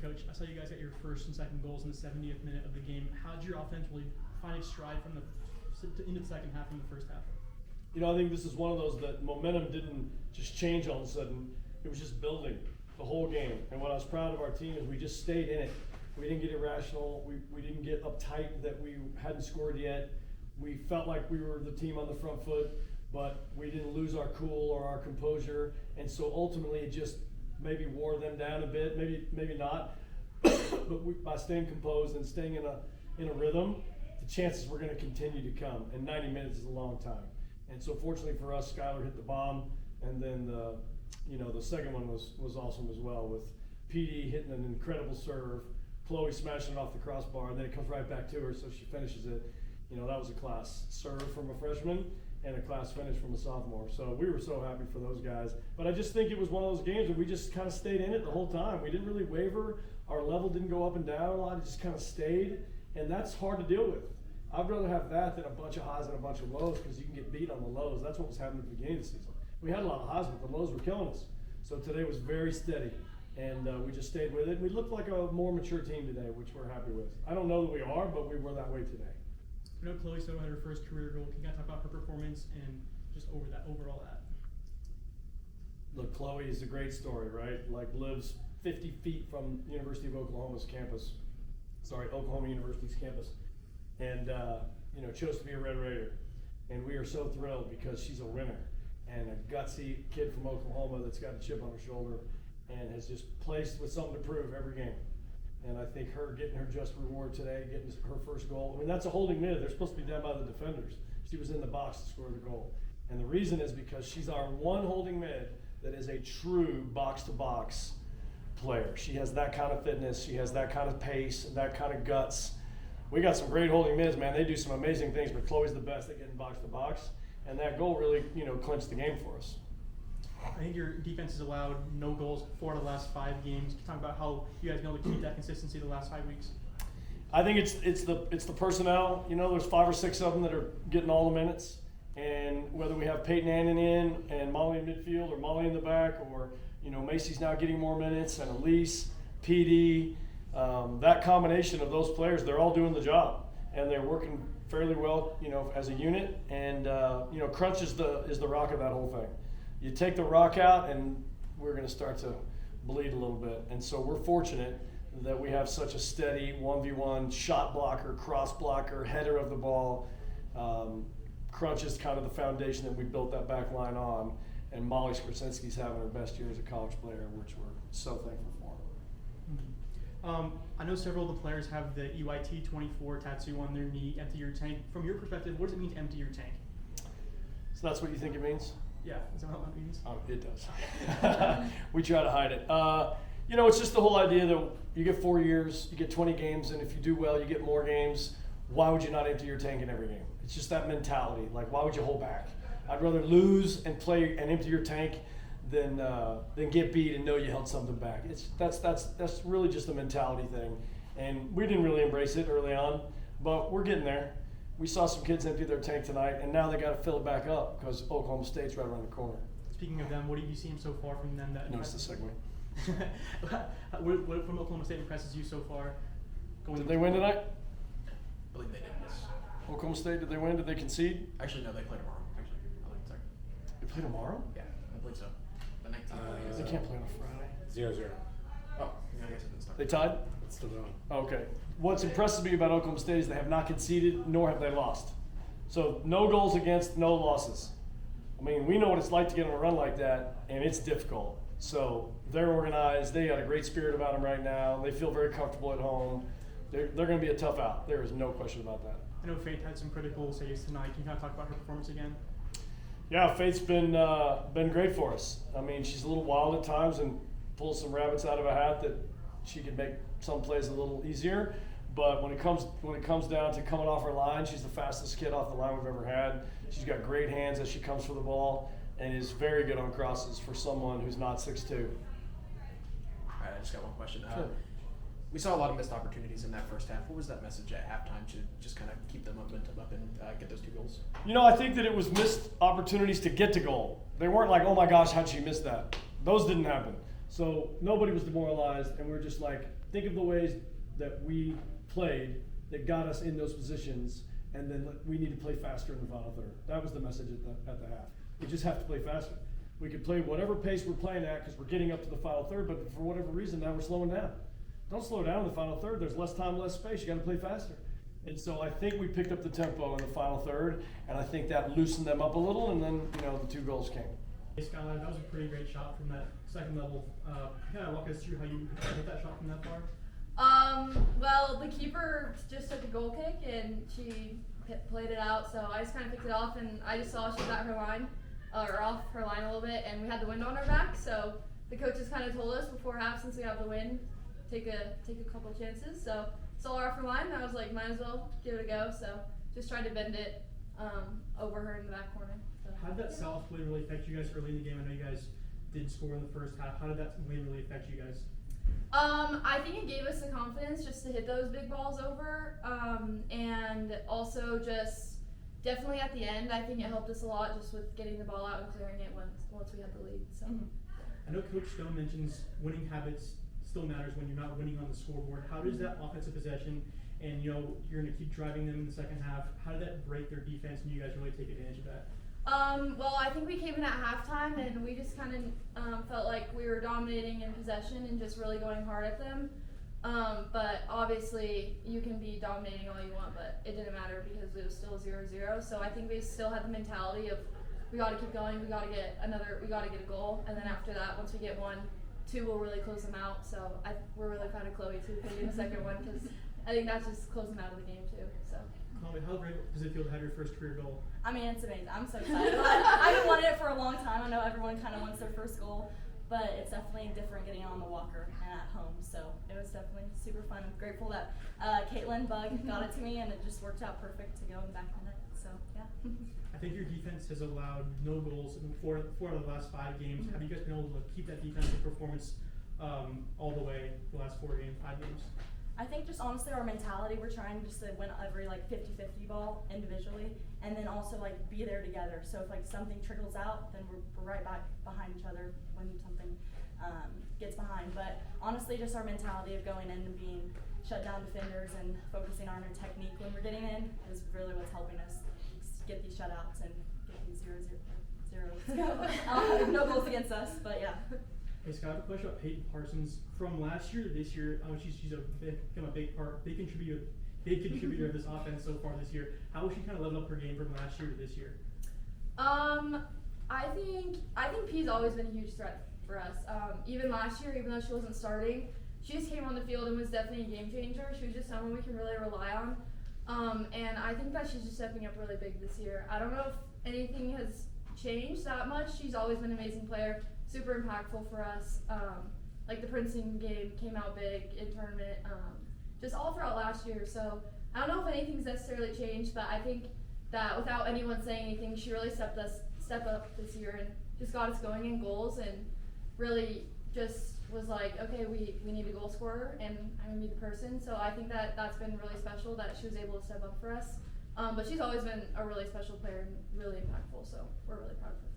Coach, I saw you guys get your first and second goals in the 70th minute of the game. How did your offense really find its stride from into the second half from the first half? You know, I think this is one of those that momentum didn't just change all of a sudden. It was just building the whole game. And what I was proud of our team is we just stayed in it. We didn't get irrational. We didn't get uptight that we hadn't scored yet. We felt like we were the team on the front foot, but we didn't lose our cool or our composure. And so ultimately it just maybe wore them down a bit, maybe not. But by staying composed and staying in a rhythm, the chances were going to continue to come. And 90 minutes is a long time. And so fortunately for us, Skylar hit the bomb, and then the second one was awesome as well, with PD hitting an incredible serve, Chloe smashing it off the crossbar, and then it comes right back to her, so she finishes it. You know, that was a class serve from a freshman and a class finish from a sophomore. So we were so happy for those guys. But I just think it was one of those games where we just kind of stayed in it the whole time. We didn't really waver. Our level didn't go up and down a lot. It just kind of stayed, and that's hard to deal with. I'd rather have that than a bunch of highs and a bunch of lows, because you can get beat on the lows. That's what was happening at the beginning of the season. We had a lot of highs, but the lows were killing us. So today was very steady, and we just stayed with it. We looked like a more mature team today, which we're happy with. I don't know that we are, but we were that way today. I know Chloe Soto had her first career goal. Can you guys talk about her performance and just overall that? Look, Chloe is a great story, right? Like, lives 50 feet from University of Oklahoma's campus. Oklahoma University's campus. And, chose to be a Red Raider. And we are so thrilled because she's a winner and a gutsy kid from Oklahoma that's got a chip on her shoulder and has just placed with something to prove every game. And I think her getting her just reward today, getting her first goal. I mean, that's a holding mid. They're supposed to be down by the defenders. She was in the box to score the goal. And the reason is because she's our one holding mid that is a true box-to-box player. She has that kind of fitness. She has that kind of pace and that kind of guts. We got some great holding mids, man. They do some amazing things, but Chloe's the best at getting box-to-box. And that goal really, clinched the game for us. I think your defense has allowed no goals 4 out of the last 5 games. Can you talk about how you guys been able to keep that consistency the last 5 weeks? I think it's the personnel. There's 5 or 6 of them that are getting all the minutes, and whether we have Peyton Annan in and Molly in midfield or Molly in the back, or Macy's now getting more minutes, and Elise, PD, that combination of those players, they're all doing the job, and they're working fairly well, as a unit. And Crunch is the rock of that whole thing. You take the rock out, and we're going to start to bleed a little bit. And so we're fortunate that we have such a steady 1v1 shot blocker, cross blocker, header of the ball. Crunch is kind of the foundation that we built that back line on. And Molly Skorzinski's having her best year as a college player, which we're so thankful for. Mm-hmm. I know several of the players have the EYT 24 tattoo on their knee, empty your tank. From your perspective, what does it mean to empty your tank? So that's what you think it means? Yeah, is that what it means? It does. We try to hide it. It's just the whole idea that you get 4 years, you get 20 games, and if you do well, you get more games. Why would you not empty your tank in every game? It's just that mentality. Like, why would you hold back? I'd rather lose and play and empty your tank than get beat and know you held something back. That's really just a mentality thing, and we didn't really embrace it early on, but we're getting there. We saw some kids empty their tank tonight, and now they got to fill it back up because Oklahoma State's right around the corner. Speaking of them, what have you seen so far from them? Notice the segue. What from Oklahoma State impresses you so far? Did they win tonight? I believe they did, yes. Oklahoma State, did they win? Did they concede? Actually, no, they play tomorrow. Actually, I'll let you check. They play tomorrow? Yeah, I believe so. The 19th. They can't play on a Friday. 0-0. Oh, yeah, I guess it didn't start. They tied? It's still going. Okay. What's impresses me about Oklahoma State is they have not conceded, nor have they lost. So no goals against, no losses. I mean, we know what it's like to get on a run like that, and it's difficult. So they're organized. They got a great spirit about them right now. They feel very comfortable at home. They're going to be a tough out. There is no question about that. I know Faith had some critical saves tonight. Can you kind of talk about her performance again? Yeah, Faith's been great for us. I mean, she's a little wild at times and pulls some rabbits out of a hat that she can make some plays a little easier. But when it comes down to coming off her line, she's the fastest kid off the line we've ever had. She's got great hands as she comes for the ball and is very good on crosses for someone who's not 6'2". All right, I just got one question. Sure. We saw a lot of missed opportunities in that first half. What was that message at halftime to just kind of keep the momentum up and get those 2 goals? I think that it was missed opportunities to get to goal. They weren't like, oh my gosh, how'd she miss that? Those didn't happen. So nobody was demoralized, and we're just like, think of the ways that we played that got us in those positions, and then we need to play faster in the final third. That was the message at the half. We just have to play faster. We could play whatever pace we're playing at because we're getting up to the final third, but for whatever reason now we're slowing down. Don't slow down in the final third. There's less time, less space. You got to play faster. And so I think we picked up the tempo in the final third, and I think that loosened them up a little, and then the 2 goals came. Hey Skylar, that was a pretty great shot from that second level. Kind of walk us through how you hit that shot from that far. Well, the keeper just took a goal kick and she played it out, so I just kind of picked it off, and I just saw she was at her line, or off her line a little bit, and we had the wind on our back, so the coaches kind of told us before half, since we have the wind, take a couple chances. So saw her off her line, and I was like, might as well give it a go. So just tried to bend it over her in the back corner. So, How did that south wind really affect you guys early in the game? I know you guys did score in the first half. How did that wind really affect you guys? I think it gave us the confidence just to hit those big balls over, and also just definitely at the end, I think it helped us a lot just with getting the ball out and clearing it once we had the lead. So. I know Coach Stone mentions winning habits still matters when you're not winning on the scoreboard. How does that offensive possession, and you're going to keep driving them in the second half, how did that break their defense and you guys really take advantage of that? Well, I think we came in at halftime and we just kind of felt like we were dominating in possession and just really going hard at them. But obviously you can be dominating all you want, but it didn't matter because it was still 0-0. So I think we still had the mentality of we got to keep going, we got to get a goal, and then after that, once we get 1-2, we'll really close them out. So we're really proud of Chloe too for getting the second one, because I think that's just closing them out of the game too. So. Chloe, how great does it feel to have your first career goal? I mean, it's amazing. I'm so excited. I've been wanting it for a long time. I know everyone kind of wants their first goal, but it's definitely different getting on the walker and at home. So it was definitely super fun. I'm grateful that Caitlin Bug got it to me, and it just worked out perfect to go in the back of the net. So yeah. I think your defense has allowed no goals in four out of the last 5 games. Have you guys been able to keep that defensive performance all the way the last 5 games? I think just honestly our mentality, we're trying just to win every 50-50 ball individually, and then also be there together. So if something trickles out, then we're right back behind each other when something gets behind. But honestly, just our mentality of going in and being shut down defenders and focusing on our technique when we're getting in is really what's helping us get these shutouts and get these 0-0. No goals against us, but yeah. Hey Scott, I have a question about Peyton Parsons. From last year to this year, she's become a big contributor of this offense so far this year. How has she kind of leveled up her game from last year to this year? I think P's always been a huge threat for us. Even last year, even though she wasn't starting, she just came on the field and was definitely a game changer. She was just someone we can really rely on. And I think that she's just stepping up really big this year. I don't know if anything has changed that much. She's always been an amazing player, super impactful for us. The Princeton game came out big in tournament, just all throughout last year. So I don't know if anything's necessarily changed, but I think that without anyone saying anything, she really stepped up this year and just got us going in goals, and really just was like, okay, we need a goal scorer, and I'm gonna be the person. So I think that's been really special that she was able to step up for us. But she's always been a really special player and really impactful. So we're really proud of her.